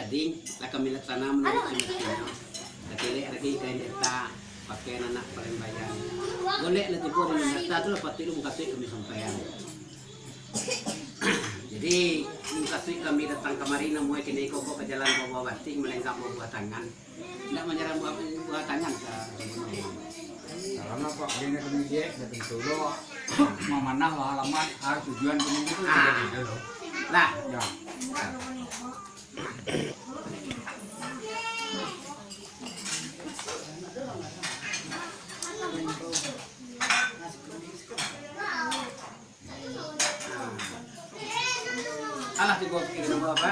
gading, lah kami laksana menurut semestinya. Laki lagi kain data pakai anak Palembang. Boleh lah tipu dengan data tu lah pasti lu kasih kami sampaian. Jadi kasih kami datang kemari namun kini kok ke jalan bawa batik melengkap buah tangan. Tidak menyerang buah tangan ke. Karena Pak ini kemudian datang dulu memanah halaman tujuan kemudian itu jadi dulu. Lah, Ya. alah tiba pikir nama apa?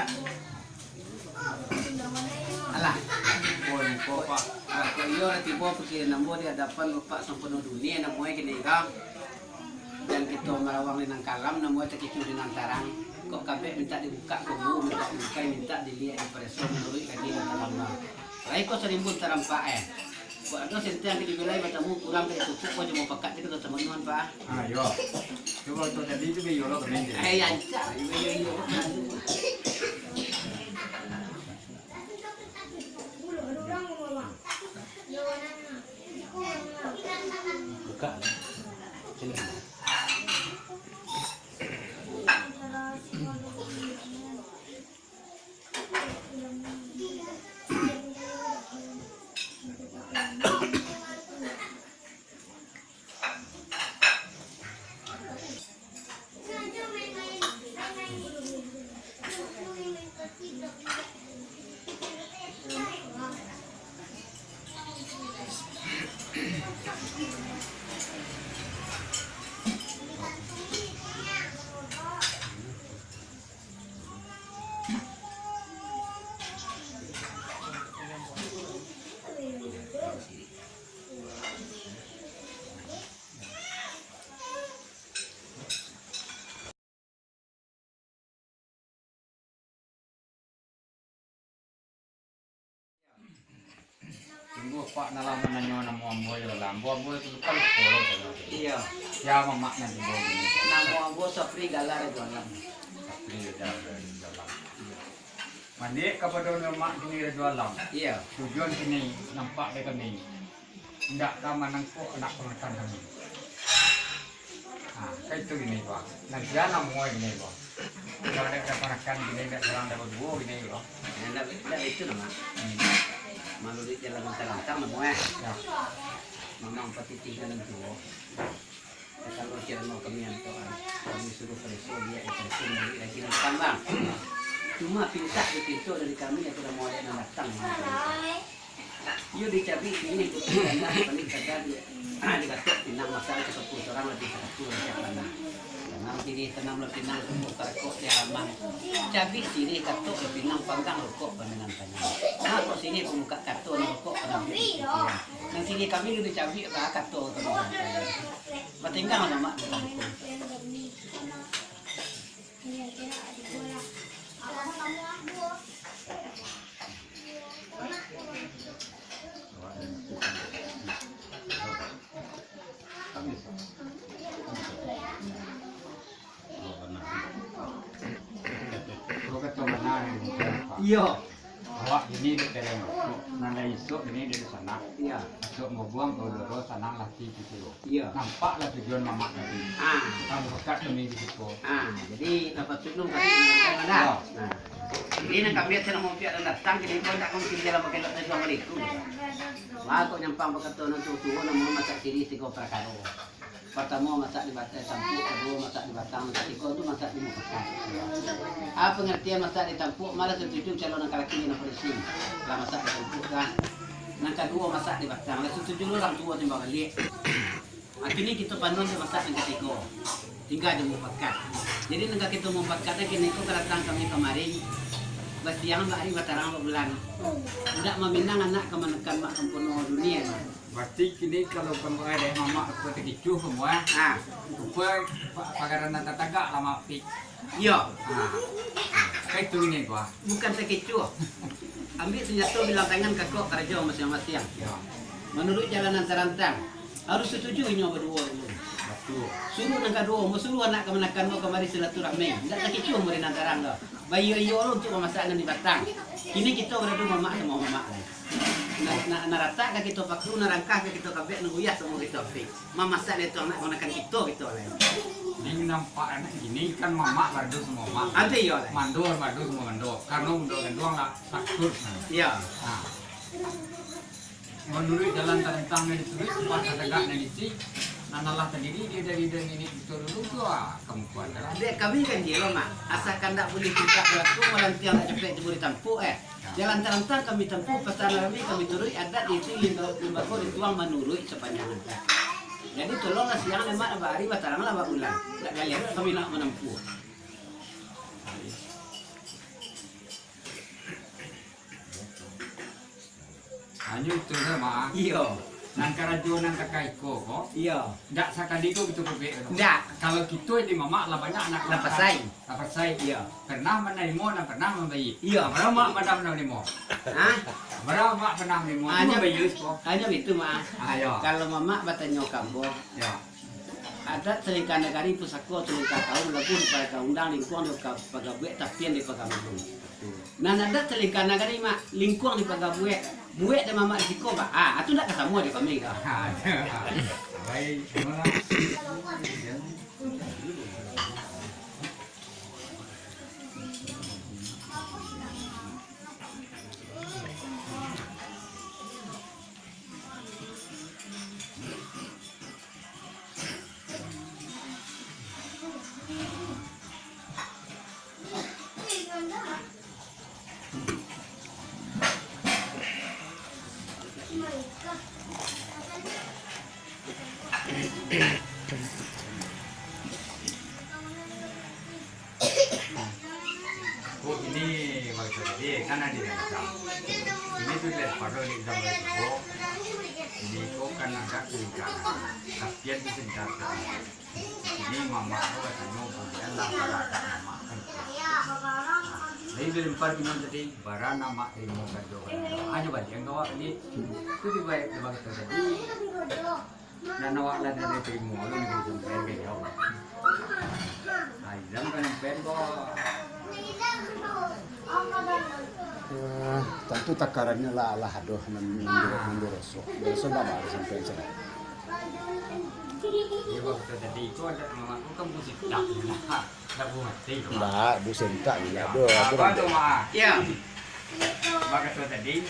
Alah, Kok Pak aku iyo tiba pikir nama di hadapan Bapak Sampurna Dunia namanya gini kan. Dan kita merawang dengan kalam namanya terkicu dengan tarang. Kok kabeh minta dibuka kubu, minta dilihat di preso menurut lagi dalam lah. Lain kok serimbun tarampak Kok ada sentian di wilayah bertemu kurang dari tutup kok cuma pakat itu teman-teman Pak. Yo. Coba itu tadi itu biar lo keren. Ya, iyo. Buka. Sini. Tunggu Pak dalam menanya nama ambo ya ambo itu kan polo saja. Iya. Ya makna di bawah ini. Nama ambo Sapri Galar itu alam. Tapi dalam. Mandi kepada nama ini jualan. Iya. Tujuan sini nampak dekat ni. Tidak sama nangko nak pengetahuan kami. Kayak itu gini Pak. Nanti nama mau gini Pak. Kalau ada perakan gini tidak jalan dapat dua gini Pak. Tidak itu nama. Malu di jalan lantar-lantar semua. Ya. Memang petikan itu. Kalau dia mau kami antoan, kami suruh preso dia preso dari lagi tambang. Cuma pinta di pintu dari kami yang sudah mau ada datang. Yo dicabi sini putih dan paling saja dia. Dikatuk pinang masalah ke 10 orang lebih 100 siapa nak. Tenang sini tenang lebih pinang buka kok di halaman. Cabi sini katuk lebih pinang panggang rokok pandangan tanya. Nah kok sini pembuka katuk rokok pandangan. Yang sini kami udah cabi lah katuk pandangan tanya. Batinggang nama. Iya. Awak ini dari masuk, nana isuk ini dari sana. Iya. Masuk mau buang dulu sana lagi gitu. Iya. Nampaklah tujuan mama tadi. Kamu dekat demi di situ. Jadi dapat tulung kasih mana? Nah, ini nak kami sedang mau piak dan datang jadi kau tak mungkin jalan pakai lot dari sama itu. Wah, kau nyampang berkata nanti tuh, namun masak sini tiga perkara. Pertama masak di batang tampuk, kedua masak di batang, ketiga itu masak di muka. Apa pengertian masak di tampuk? Malah setuju calon laki-laki yang polisi. Kalau masak di tampuk kan. Yang kedua masak di batang. Malah setuju orang tua timbang balik. Akhirnya kita panon di masak yang ketiga. Tinggal di muka. Jadi negara kita mumpatkan kini itu datang kami kemarin. Basiang hari batarang bulan. Tidak meminang anak kemenekan mak kempunuh dunia. Berarti kini kalau kamu ada mama aku terkicu semua. Upaya pagaran tetangga lama pik. Iya. Kayak itu ini gua. Bukan terkecu. Ambil senjata bilang tangan kakak kerja masing-masing. Ya. Menurut jalanan terantang harus setuju ini berdua dulu. Betul. Suruh nang kedua, mau suruh anak kemenakan mau kemari silaturahmi. Tidak terkecu murid antarang dah. Bayi iyo untuk memasak di batang. Kini kita beradu mama sama mama lah. Narata ka kita pakru narangkah ka kita kabek nunguyah sama kita pi. Mama sak itu anak gunakan kita lah. Ini nampak anak ini kan mama bardu semua mama. Ada ya lah. Mandor bardu semua mandor. Karena mandor kan doang lah takut. Iya. Nah. Menurut jalan tentangnya ditulis pas tegaknya di sini. Nanalah terdiri dia dari ini itu dulu tua kamu kuat lah. Dek kami kan dia mak. Asalkan tak boleh kita berlaku malantiang tak cepet boleh tampuk Jalan terantang kami tempuh pesan kami turut adat itu limbago dituang menurut sepanjang adat. Jadi tolonglah siang lemak abah hari bataranglah abah ulang. Tak kalian kami nak menempuh. Hanya itu sama. Iya. Nangkara jual nangkara iko kok. Iya. Ndak sakadiko gitu berbeda. Ndak. Kalau kita di mama lah banyak anak Lapasai. Lapasai. Iya. Pernah menerima dan pernah membayi. Iya. Berapa mak pernah menerima? Hah? Berapa mak pernah menerima? Hanya bayi kok. Hanya itu mah. Ayo. Kalau mama batanya kambo. Ya. Ada selingkah negari pusako selingkah kaum lagu pada undang lingkuang di pagabuek tapian di pagabuek. Nah ada selingkah negari mak lingkuang di pagabuek. Buek dan mama siko ba. Itu ndak ketemu di kami ka. Baik, semua. Oh ini waktu tadi kan ada yang bilang ini tuh lihat pada di zaman itu ini kok kan agak tingkat kapian di tingkat ini mama aku katanya kemudian lah pada mama kan jadi dilempar bilang tadi barang nama ilmu kerja hanya bagi yang kau ini itu dibaik dibaik tadi dan awak lah dari ilmu itu nih sampai ke jauh ayam kan sampai kok tentu takarannya lah aduh menduroso dah sampai sana. Iya waktu tadi itu ada mamaku kan musik tak tak mati. Enggak, Bu Senta ya. Aduh, Apa tuh mak? Iya. Maka tuh tadi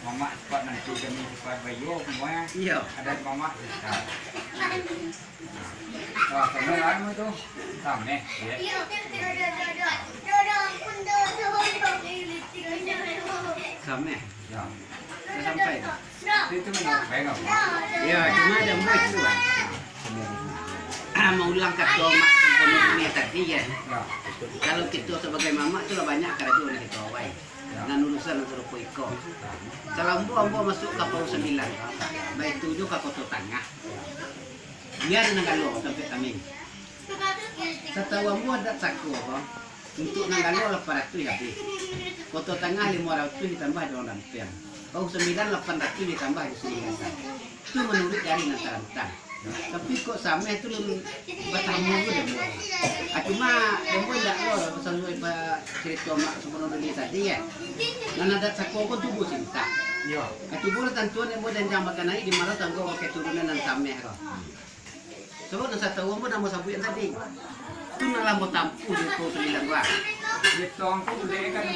mama cepat nanti kami cepat bayu semuanya. Iya. Ada mama kita. Wah, kenal itu sama ya. Sama. Ya. Sampai. Itu menurut baik apa? Ya, cuma ada mau itu lah. Mau ulang kat mak sempurna ini tadi ya. Ya. Kalau kita sebagai mama itu lah banyak kerajaan kita awai. Dan urusan untuk iko. Kalau ambo masuk ke Pau 9. Baik 7 ke Kota Tengah. Biar nangalo sampai kami. Setahu ambo ada saku apa? Untuk nangalo 800 habis. Kota Tengah 500 ditambah dengan lampion. Pau 9 800 ditambah di sini kan. Itu menurut dari Natarantang. Tapi kok sama itu bertamu deh. Cuma yang pun tidak loh sesuai pak cerita mak sebelum ini tadi ya. Dan ada saku pun tubuh cinta. Ya. Tubuh tentuan yang dan jam makan naik di mana tanggo pakai turunan dan sama kok. Sebab dan satu umur nama sabu yang tadi. Itu nalar mau tampu di Pau 9 wah. Itu aku boleh kan.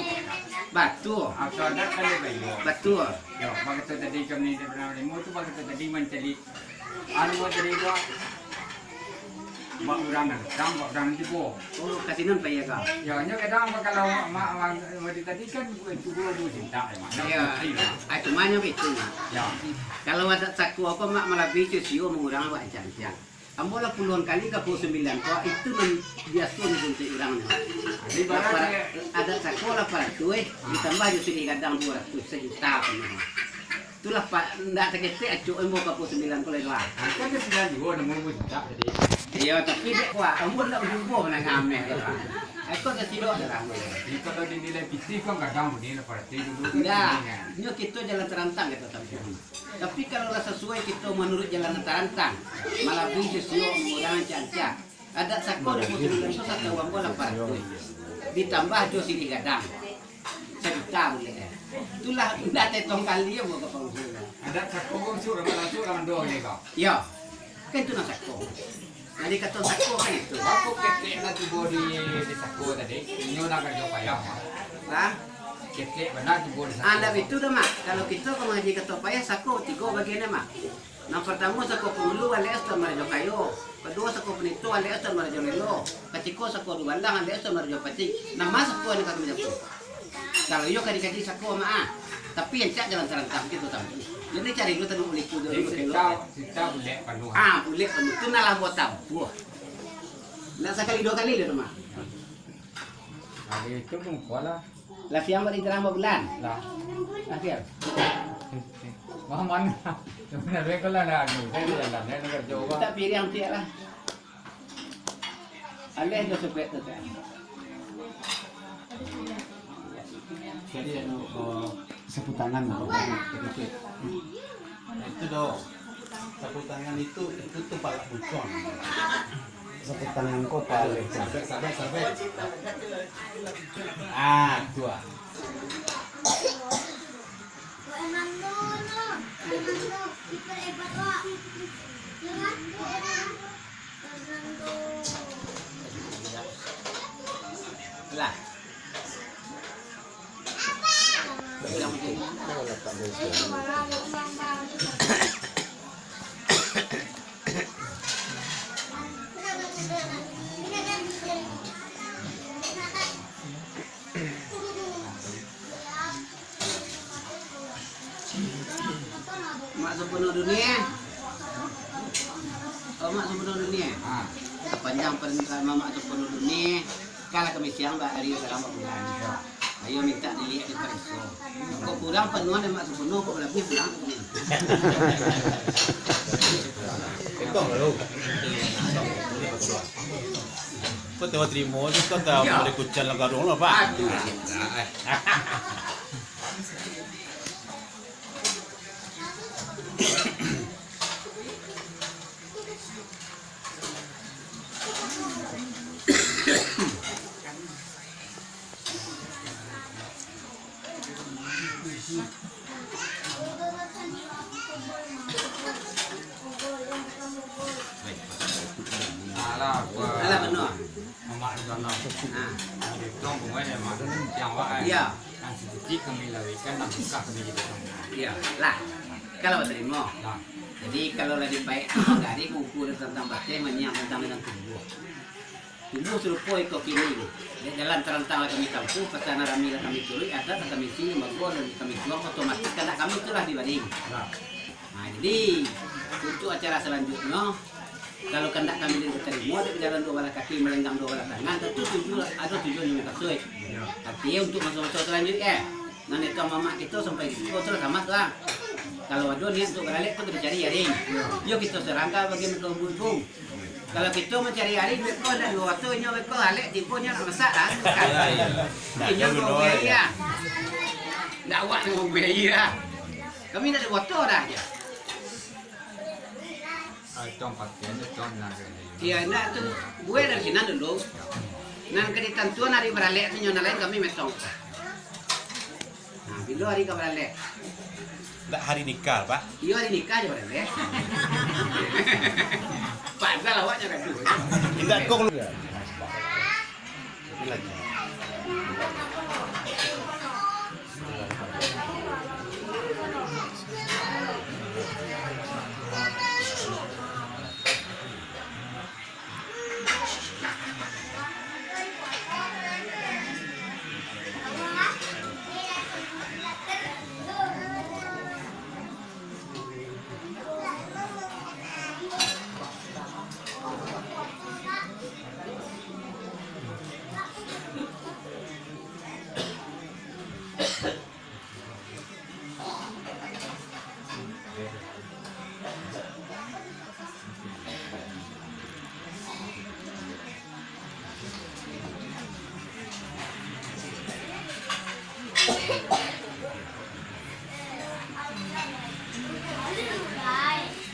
Betul. Atau ada kali bayu. Betul. Ya, begitu tadi kami di Benang Limo itu begitu tadi mencari anu tadi itu mak orang datang, mak orang tipu. Oh, kasinan pak ya kau. Ya, hanya kadang kalau mak tadi kan itu dua cinta ya mak. Ya, cuma nya itu mak. Ya. Kalau ada saku apa mak malah bicu sio mengurang awak jangan. Ambola puluhan kali ke Pau 9 kok itu biasa untuk orangnya. Di barat Ada sekolah para tuh ditambah juga di kadang 200 sejuta punya. Itulah pak ndak terkete acu embo ke Pau 9 kolej lah. kan dia sudah juga nemu cinta jadi. Iya tapi dek wah ambo ndak berjumpa menang ame. Aku ke sidok dah. Jadi kalau dinilai fisik kan kadang begini pada dulu. Enggak, nyo kita jalan terantang gitu tapi kalau rasa sesuai kita menurut jalan terantang malah bisa sio mengurang canca. Ada sakor di Pau 9 satu uang bola para tuh. Ditambah jo sini gadang. saka boleh. Itulah dati tong kali ya mau ke penghulu. Ada sako suram doang ni kau. Ya, kan itu nak sako. Nanti kata sako kan itu. Aku ketek na tubo di sako tadi. Inyo na kerja payah. Lah, Ketek benar tubo di sako. anda itu dah mak. Kalau kita kalau ngaji kata payah sako tiga bagiannya mak. Yang pertama sako penghulu wale estor marajo kayo. Kedua sako penito wale estor marajo lelo. Ketiga sako dubalang wale estor marajo pati. Nama sako ni kami jatuh. Kalau yo kadi-kadi sako mak. Tapi yang cak jalan terangkap gitu tahu. Jadi cari dulu tadi ulik kudu dulu Kita boleh penuh. ulik penuh itu nalah buat tahu. Nak sekali dua kali dia rumah. Hari itu pun kuala. Lah siang beri terang bulan. Lah. Akhir. Maman. Sebenarnya mereka lah nak ni. Saya jalan saya nak kerja apa? Tak pilih yang tiap lah. Alih dia sepet tu kan. Jadi sapu tangan Itu dong. Sapu tangan itu tuh palak bucon. sapu tangan ko paling. Sabar. Ah, dua. Lah. Yang penting. Mak sepenuh dunia. Oh, mak sepenuh dunia. Ah. Panjang perintah mak sepenuh dunia. Kalau kami siang hari dalam bulan. Ayo minta dilihat di periso. Kau kurang penuh dan mak sepenuh kau lebih pulang. Ito lo. Kau tahu terima tu kau tahu boleh kucing lah garung lah pak. Aduh. Alah, Alah penuh. Mamak di sana. Nah, Dong pun ada mak. Yang wah. iya, Yang sedikit kami lagi kan nak buka kami gitu. iya. Lah, kalau terima. Lah. Jadi kalau lagi baik, dari kumpul tentang batin menyiang tentang dengan tubuh. Tubuh serupa ikut kini. Di jalan terentang kami tahu, kesana rami kami turun, ada kami sini, magor dan kami tuang otomatis karena kami itulah dibanding. Lah. Nah, jadi untuk acara selanjutnya, kalau kendak kami diterima di jalan dua belah kaki melenggang dua belah tangan, tentu ada tujuan yang maksud. Artinya untuk masa-masa selanjutnya, nanti tuan mama kita sampai kau terus sama lah. Kalau ada niat untuk beralih tu kita cari yaring. Yuk kita serangka bagi mereka bubung. Kalau kita mencari yaring, mereka dah dua waktu nyo mereka alik tipunya nak masak lah. Ini kau biaya. Nak buat dengan biaya. Kami dah ada waktu dah je. Tong pakaian tong nak. Iya, nak tu gue dari sini dulu. Nan keditentuan hari beralih tu nyo lain kami metong. Nah, bila hari kau beralih? Tak hari nikah pak. Iya hari nikah je beralih. Pasal awaknya kan tu. Tidak kau lu.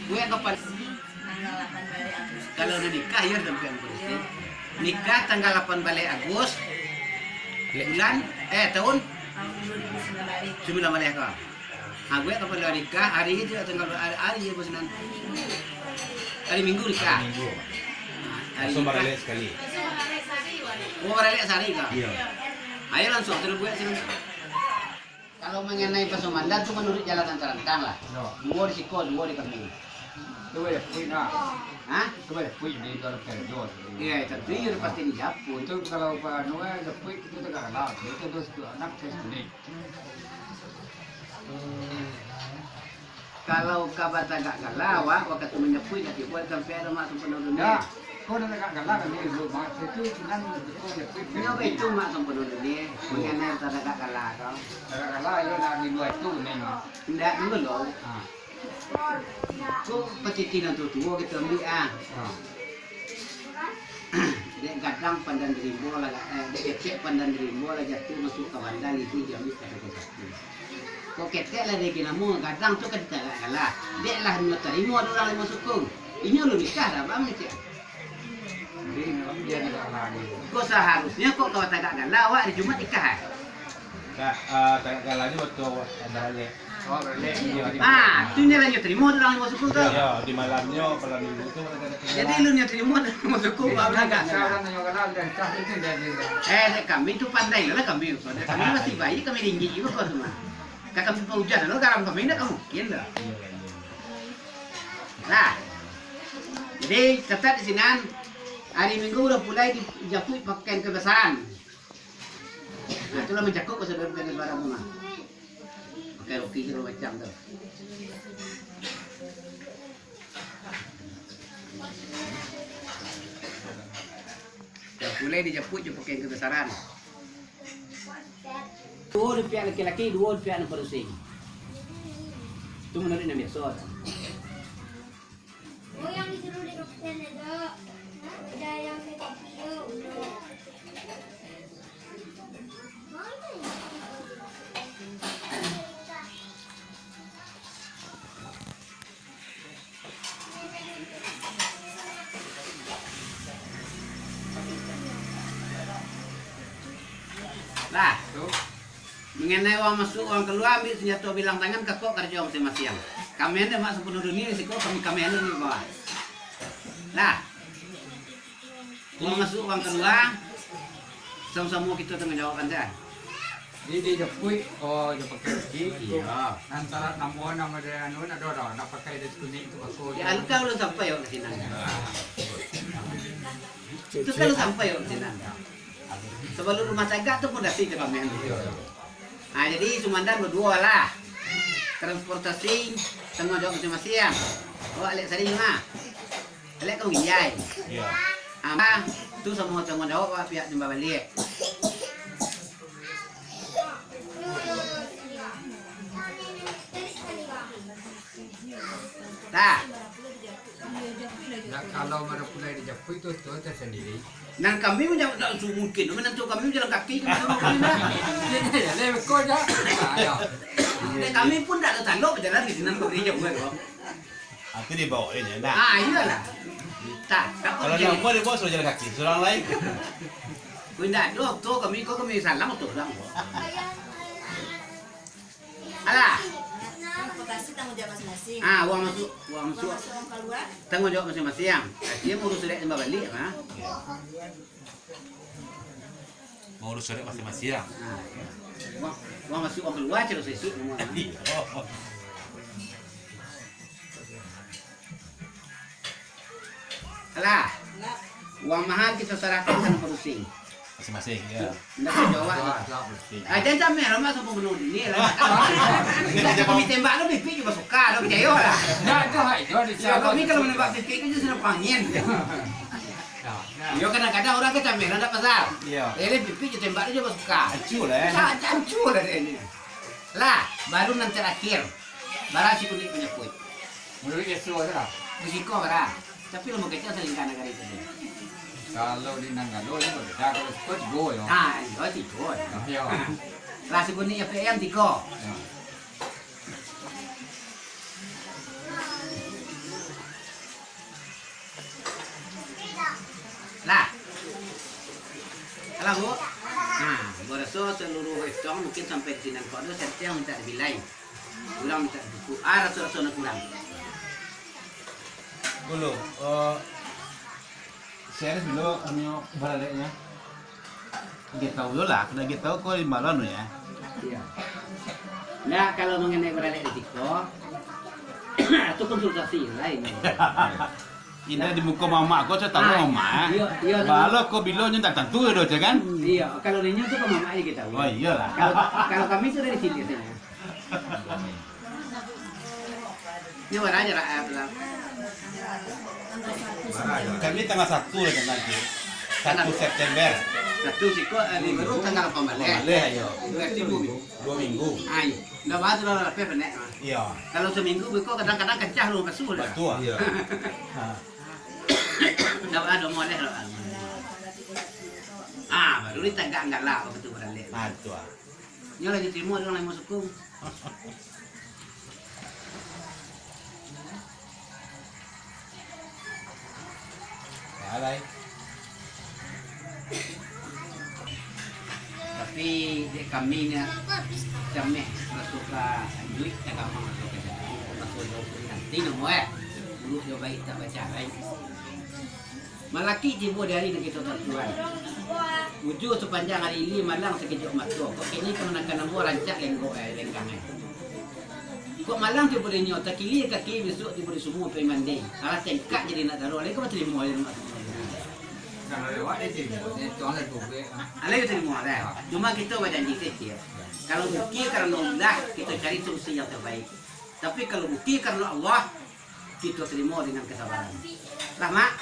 Gue kapan? Kalau udah nikah ya sampai nikah tanggal 8 Agustus bulan tahun tahun 2009 Cuma lama kau. Aku ya kapan nikah hari itu atau hari ya bos nanti. Hari Minggu nikah. Minggu. Hari Langsung nikah. barale sekali. Oh barale sehari kah? Iya. Ayo langsung terus gue sini. Kalau mengenai Pasamandan itu menurut jalan antara lah. Dua di Siko, dua di Kampung. Itu ya punya nah. Hah? Itu ya punya di dalam kerjaan. Iya, itu ya pasti di Japun. Itu kalau Pak Noel ya punya itu tak kalah. Itu terus anak saya sendiri. Kalau kabar tagak galawak, waktu menyepui nanti buat sampai ada mak penuh Ya, dunia. kau dah tak kalah kan ni rumah itu kan itu ya punya. Nyoba itu mak penuh dunia, mengenai tagak galah kau. Tak kalah ya nak di luar itu ni mak. Tidak dulu loh. Ah. Kau petitin untuk tua kita ambil ah. Ah. Dek gadang pandan rimbo lah, dek kecek pandan rimbo lah jatuh masuk ke bandar itu jambi kata satu. Kau ketek lah dia namu gadang tu kan tidak kalah. Dek lah nyo terima orang yang masuk kau. Ini lu nikah dah bang cek. Jadi memang dia tak kalah ni. Kau seharusnya kau kalau tak kalah awak di Jumat nikah. Kak, tagak galanya waktu barale. Oh, boleh. Ah, tu ni lah nyo terima orang yang masuk kau tu. Iya, di malamnya kalau minggu itu mereka ada Jadi lu nyo terima orang yang masuk kau baru agak. Sekarang yang kalah dan kah itu dia dia. Dek kami tu pandai lah kami. Dek kami masih bayi kami tinggi juga kau semua. Kakak kami hujan, lo garam kami nak kamu mungkin dah. Nah, jadi tetap di sini hari Minggu udah mulai dijapui pakaian kebesaran. Nah, itulah mencakup ke saudara dengan barang rumah. Pakai roki segala macam tu. Dah mulai dijapui je pakaian kebesaran. Dua laki-laki, dua anak perusing. Itu menurut Nabi Yusuf. Oh yang disuruh di kapten ada yang di kapten Lah, mengenai uang masuk, uang keluar, ambil senjata bilang tangan, kakak kerja masing-masing. Kami ada mak sepenuh dunia, siko kami ada di bawah. Lah, uang masuk, uang keluar, sama-sama kita tanggung jawab anda. Jadi dia pui, oh dia pakai rezeki. Iya. Antara nama dia anu ada nak pakai dia kuning itu aku. Ya, lu kalau sampai ya ke sini. Itu kalau sampai ya ke sini. Sebelum rumah tangga tu pun dah sih kami anda. Nah, jadi Sumandan berdua lah. Transportasi tanggung jawab masing-masing. Oh, alek sari mah. Alek kau giyai. Iya. Ah, tu semua tanggung jawab pihak Jemba Balik. Nah, Nah, kalau mana pulai dia pui itu sendiri. dan kami menjawab tak mungkin. Menentu kami jalan kaki kami suruh kami dah. Ya, lebih kau je. Ayo. Dan kami pun tak ada tanda berjalan di sini kami jauh kan. Itu dibawain ya, nah. Ah, iyalah. Tak Kalau jadi. dia bawa suruh jalan kaki, suruh orang lain. Benda tu kami salam untuk orang. Alah. transportasi tanggung jawab masing-masing. Ah, uang masuk Uang masuk uang keluar tanggung jawab masing-masing. Dia mau urus surat Jemba Balik, ha? Mau urus surat masing-masing. Ah, uang masuk uang keluar terus sesuk semua. Ha? Iya. Alah, lah uang mahal kita serahkan sama perusing. Masing-masing, ya. Hendak jawab. Jangan sampai ramai sama penuh ini lah. Kita kami tembak lo pipi juga suka, lo percaya lah. Nah, itu hai, itu di Ya, kami kalau menembak pipi kan just pangin. Yo kadang-kadang orang kan sampai hendak pasal. Iya. Ele pipi je tembak dia juga suka. Acu lah ya. Hancur lah dia ini. Lah, baru nanti terakhir. Barang si kuning penyebut. Menurut Yesus lah. Musiko barang. Tapi lo mau kecil selingkah negara itu. Kalau di Nanggalo ini berbeda, kalau ikut go ya. Ah, yo tiga. Ya. Lah si kuning ya PM tiga. Lah. Alah bu. Nah, Berasa seluruh restaurant mungkin sampai di sini kau ada saya minta dibilai. Kurang minta buku. Rasa-rasa nak kurang. Dulu, saya dulu kami beradanya. Kita tahu dulu lah, kena kita tahu kau di mana ya. Iya. Nah, kalau mengenai berada risiko, itu konsultasi lain. Ini di muka mama kau saya tahu mama. Iya. Kalau kau bilangnya tak tentu ya doce kan? Iya, kalau dia itu ke mama aja kita. Oh iyalah. Kalau kami sudah di sini sini. Ini warna aja lah. Kami tanggal 1 lagi. 1 September. Satu sih kok baru tanggal 18. Boleh ayo. 2 minggu. Ayo. Dah bahas dah lepas benar. Iya. Kalau seminggu kok kadang-kadang kencah lu besul dah. Betul. Iya. Dah ada model lah. Baru ni tak enggak lah betul beralih. Betul. Dia lagi terima dia lagi masuk hukum. Alai. Tapi dek kami ni jameh masuk ke duit tak gampang masuk ke dalam. Masuk ke nanti nombor dulu dia baik tak baca baik. Malaki tiba dari negeri Tuan. Wujud sepanjang hari ini malang sekejap mata. Kok kini kemenangkan nombor rancak lenggang. Kok malang dia boleh nyot tak kiri kaki besok dia boleh semua pergi mandi. Salah tengkak jadi nak taruh lagi kau terima dia rumah. Kalau lewat dia terima, dia tuan dah buka. Alai terima dah. Cuma kita berjanji saja. Kalau bukti kerana Allah, kita cari solusi yang terbaik. Tapi kalau bukti kerana Allah, kita terima dengan kesabaran. Mak?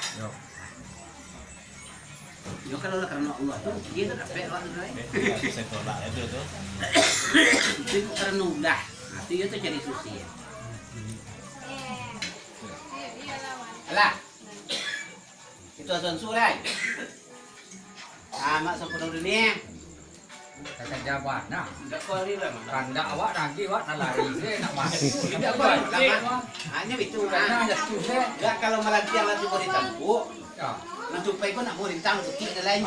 Yo kalau kerana Allah tu, dia tak dapat waktu lain. Saya tolak itu tu. Itu kerana Allah. Nanti dia tu cari solusi. Alah. Itu asal surai. Mak sempurna dunia. Kakak jabat nah. Tak kau ni lah. Kandak awak lagi awak nak lari ke nak masuk. Tidak kau lama. Hanya itu Karena ada tu saya. Enggak kalau malam tiang nanti boleh tampuk. Ya. Nanti supaya kau nak boleh tampuk kecil dan lain.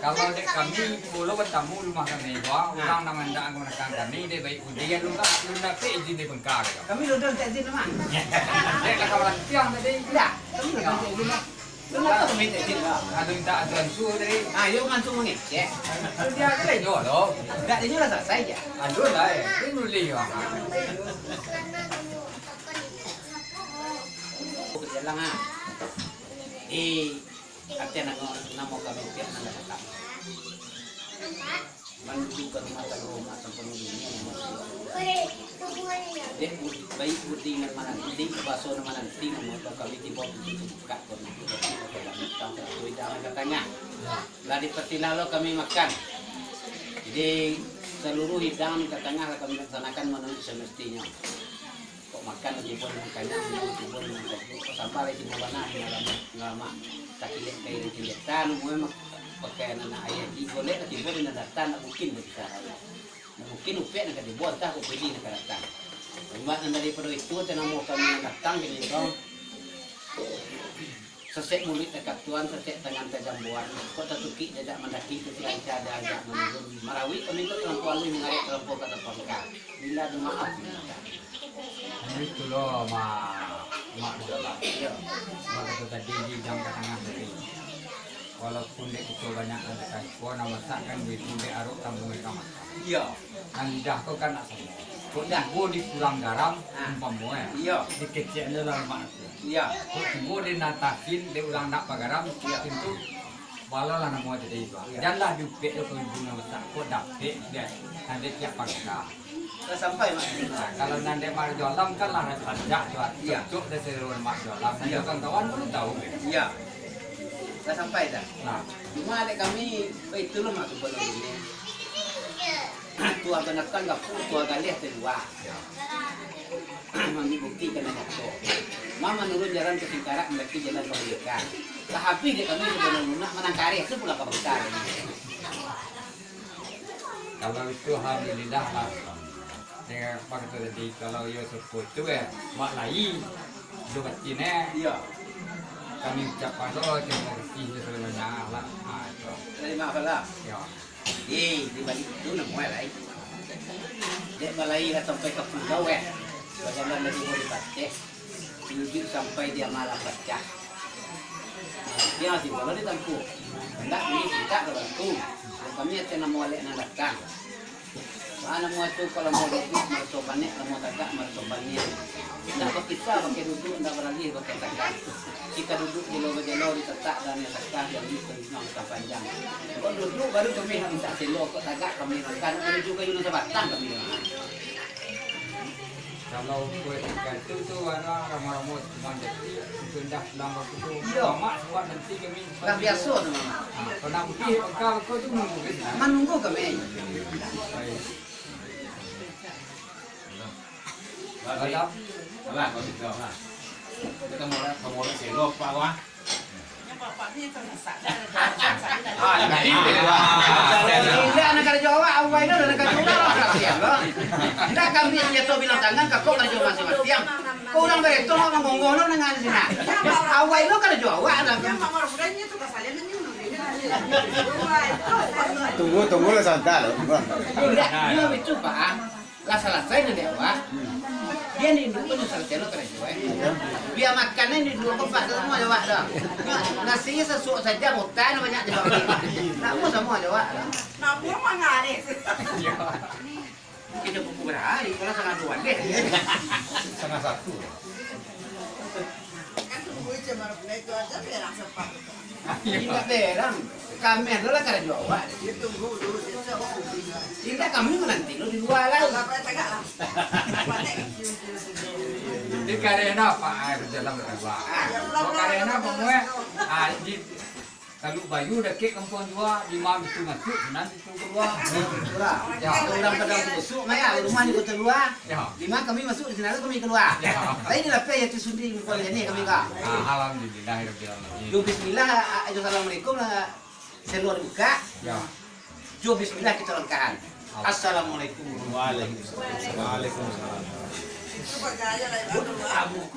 Kalau dek kami pulau bertamu rumah kami, orang nak mendak kemenakan kami dia baik ujian lu nak pe izin dia bengkar. Kami sudah tak izin memang. Dek lah kawan tiang tadi. Tidak. Kami tak izin. Kenapa kami tak izin? Ada minta aturan suruh tadi. Yuk langsung mengecek. Dia ada lagi loh. Tak ada juga selesai je. Aduh lah, ini nulis orang. Jalan artinya nama kami tiap nanda datang. Menunjukkan mata rumah sampai dunia. Dek baik budi dengan mana budi kebaso dengan mana budi nama kami tiba begitu buka pun kami tahu tu jangan katanya. Ladi pertilalo kami makan. Jadi seluruh hidangan katanya kami laksanakan menurut semestinya. Kok makan lagi pun makanya pun sampai lagi di mana lama tak kilik kayak kilik tan memang pakai anak ayah di boleh nanti boleh nak datang mungkin bisa mungkin upet nak dibuat tak aku pergi nak datang buat daripada itu tenang mau kami datang jadi kau sesek mulut dekat tuan sesek tangan tajam buat kok tertukik jajak mendaki ke silang cada ajak menurun marawi kami tu terlampau lu mengayak terlampau kata pangkat bila ada maaf Itu loh mak jalan. Mak kata tadi di jam ke tengah tadi. Walaupun dek itu banyak ada kau nama masak kan duit dek aruk kamu mereka masak. iya Kan lidah kau kan nak sama. Kau dah kau di pulang garam umpama ya. iya Dikecil dalam mak. iya Kau tunggu dia natakin dia ulang nak pagaram itu walau lah nama jadi itu. Janganlah diupek kau guna masak kau dapet dia nanti tiap pagam. sampai mak Kalau nanti mak jualan kan lah ada jual. Iya. Cuk dari seluruh mak jualan. Nanti kawan-kawan baru tahu. iya dah sampai dah Nah, cuma adik kami itu loh mak sebelum ini tua kenakan gak pun tua galih kedua mami bukti kena jatuh mama nurun jalan ke Singkarak berarti jalan kemerdekaan tapi dia kami sebelum lunak menang karya itu pula kemerdekaan kalau itu alhamdulillah lah. Dengan apa kata tadi kalau ia sebut tu mak lain luar Cina iya kami ucapkan doa terima kasih sebenarnya lah. Terima pala. Ya. Di balik itu nak mulai. Dia mulai sampai ke pulau bagaimana dia boleh baca. Menuju sampai dia malah baca. Dia masih kalau dia tampu. Hendak ini kita berbantu. Kami akan mulai nak datang. Mana mau itu kalau mau duduk mersobannya, kalau mau tagak mersobannya. Nak kita pakai duduk, nak beralih pakai tagak. Jika duduk di lorong ditetak dan yang tagak yang itu yang panjang. Kalau duduk baru kami minta selo ke tagak kami makan. Kami juga yang sebatang kami. Kalau kue ikan itu warna ramah-ramah cuma jadi sudah lama itu. Iya. Mak buat nanti kami. Dah biasa tu mama. Kalau nanti kau tu nunggu gitu. Menunggu kami. Kalau Lah, kau tidak lah. Kita mau selok pak wah. Yang bapak ni tu nak sadar. Tidak nak kerja awak, awak itu nak kerja awak siap lah. Tidak kami hanya tu bilang tangan, kau kerja masing-masing. Kau orang beretor orang ngomong dengan sini. Awak itu kerja awak dah. Yang mama rupanya tu kasalian ni unu. Tunggu lah santai loh. Tidak, dia itu pak. Lah selesai nanti awak. Dia ni dulu pun selesai lo kerja. Biar makannya ni dulu tempat semua awak dah. Nasinya sesuatu saja mutan banyak jawab. Nak mau semua jawab. Nak buat mana ni? Kita buku berhari, kalau setengah dua deh. Setengah satu. Kan tu buat je baru play tu aja berang sepak. Tidak berang. Kami adalah kerja awak. Dia tunggu dulu dia cakap. Tidak kami menanti lo di luar lah. Apa tagak lah. di karena apa air dalam kedua. Kalau karena pemue di kalau bayu deket kampung dua 5 itu masuk nanti itu keluar. Ya, orang pedang busuk, maya rumah di kota luar. Ya. 5 kami masuk di sana kami keluar. Saya di lapar yang disudi muka ini kami kak. Alhamdulillah rabbil alamin. Jo bismillah, assalamualaikum lah. Seluar buka. Ya. Jo bismillah kita langkahan. Assalamualaikum. Waalaikumsalam. Waalaikumsalam. Itu bergaya lah. Abu.